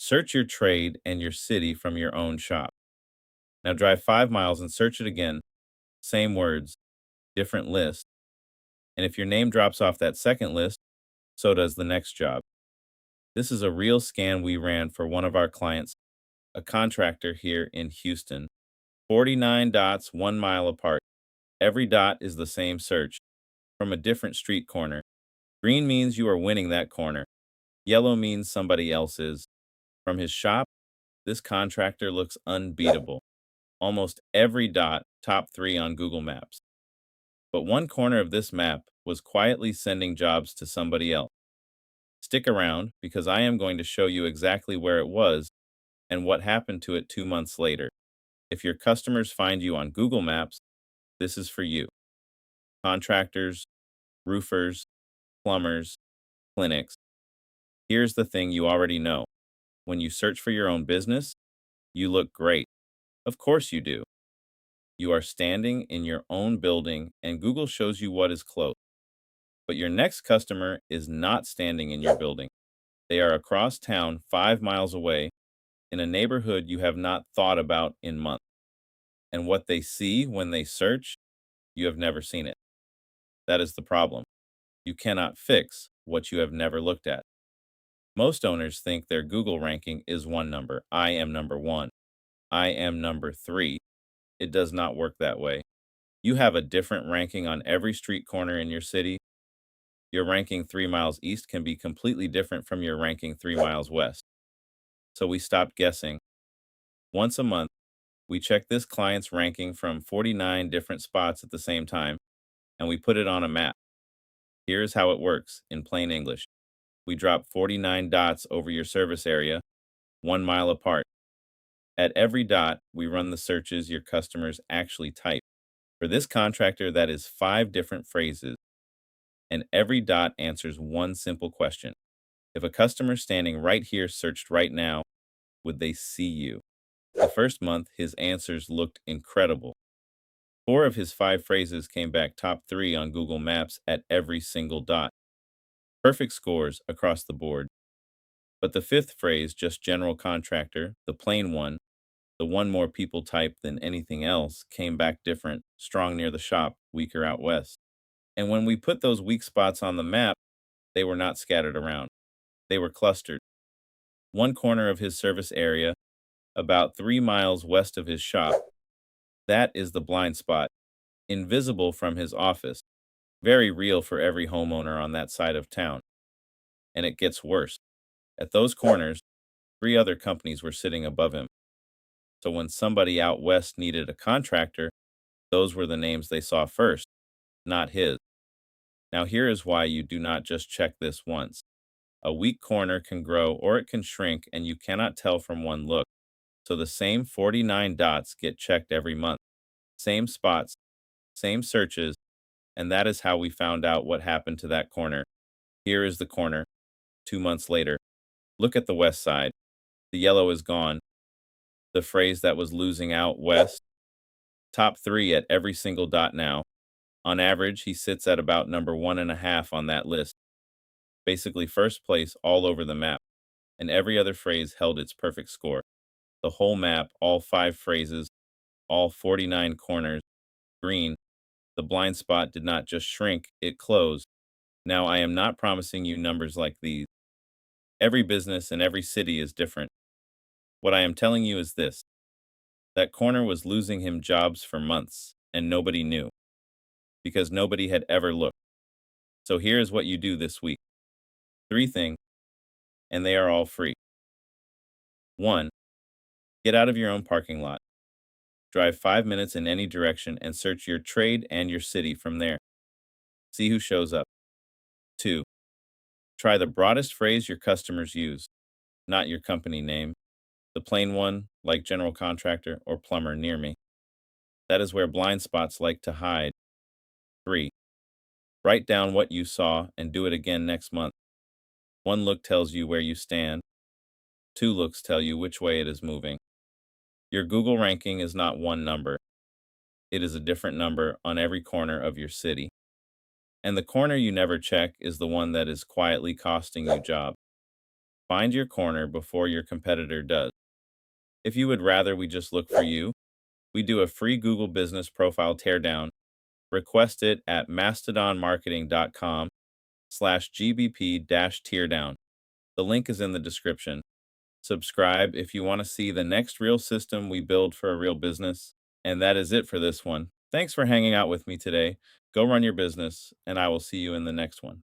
Search your trade and your city from your own shop. Now drive 5 miles and search it again. Same words, different list. And if your name drops off that second list, so does the next job. This is a real scan we ran for one of our clients, a contractor here in Houston. 49 dots, 1 mile apart. Every dot is the same search from a different street corner. Green means you are winning that corner. Yellow means somebody else is. From his shop, this contractor looks unbeatable. Almost every dot top 3 on Google Maps. But one corner of this map was quietly sending jobs to somebody else. Stick around because I am going to show you exactly where it was and what happened to it 2 months later. If your customers find you on Google Maps, this is for you. Contractors, roofers, plumbers, clinics. Here's the thing you already know. When you search for your own business, you look great. Of course you do. You are standing in your own building and Google shows you what is close. But your next customer is not standing in your building. They are across town 5 miles away in a neighborhood you have not thought about in months. And what they see when they search, you have never seen it. That is the problem. You cannot fix what you have never looked at. Most owners think their Google ranking is one number. I am number one. I am number three. It does not work that way. You have a different ranking on every street corner in your city. Your ranking 3 miles east can be completely different from your ranking 3 miles west. So we stopped guessing. Once a month, we check this client's ranking from 49 different spots at the same time, and we put it on a map. Here's how it works in plain English. We drop 49 dots over your service area, 1 mile apart. At every dot, we run the searches your customers actually type. For this contractor, that is 5 different phrases, and every dot answers one simple question. If a customer standing right here searched right now, would they see you? The first month, his answers looked incredible. 4 of his 5 phrases came back top 3 on Google Maps at every single dot. Perfect scores across the board. But the fifth phrase, just general contractor, the plain one, the one more people type than anything else, came back different, strong near the shop, weaker out west. And when we put those weak spots on the map, they were not scattered around. They were clustered. One corner of his service area, about 3 miles west of his shop, that is the blind spot, invisible from his office, very real for every homeowner on that side of town. And it gets worse. At those corners, 3 other companies were sitting above him. So when somebody out west needed a contractor, those were the names they saw first, not his. Now here is why you do not just check this once. A weak corner can grow or it can shrink and you cannot tell from one look. So the same 49 dots get checked every month. Same spots, same searches, and that is how we found out what happened to that corner. Here is the corner, 2 months later. Look at the west side. The yellow is gone. The phrase that was losing out west. Top 3 at every single dot now. On average, he sits at about number 1.5 on that list. Basically first place all over the map. And every other phrase held its perfect score. The whole map, all 5 phrases, all 49 corners, green. The blind spot did not just shrink, it closed. Now, I am not promising you numbers like these. Every business and every city is different. What I am telling you is this: that corner was losing him jobs for months, and nobody knew, because nobody had ever looked. So here's what you do this week: 3 things, and they are all free. 1. Get out of your own parking lot. Drive 5 minutes in any direction and search your trade and your city from there. See who shows up. 2. Try the broadest phrase your customers use, not your company name. The plain one, like general contractor or plumber near me. That is where blind spots like to hide. 3. Write down what you saw and do it again next month. 1 look tells you where you stand. 2 looks tell you which way it is moving. Your Google ranking is not one number. It is a different number on every corner of your city. And the corner you never check is the one that is quietly costing you jobs. Find your corner before your competitor does. If you would rather we just look for you, we do a free Google Business Profile teardown. Request it at mastodonmarketing.com/gbp-teardown. The link is in the description. Subscribe if you want to see the next real system we build for a real business. And that is it for this one. Thanks for hanging out with me today. Go run your business, and I will see you in the next one.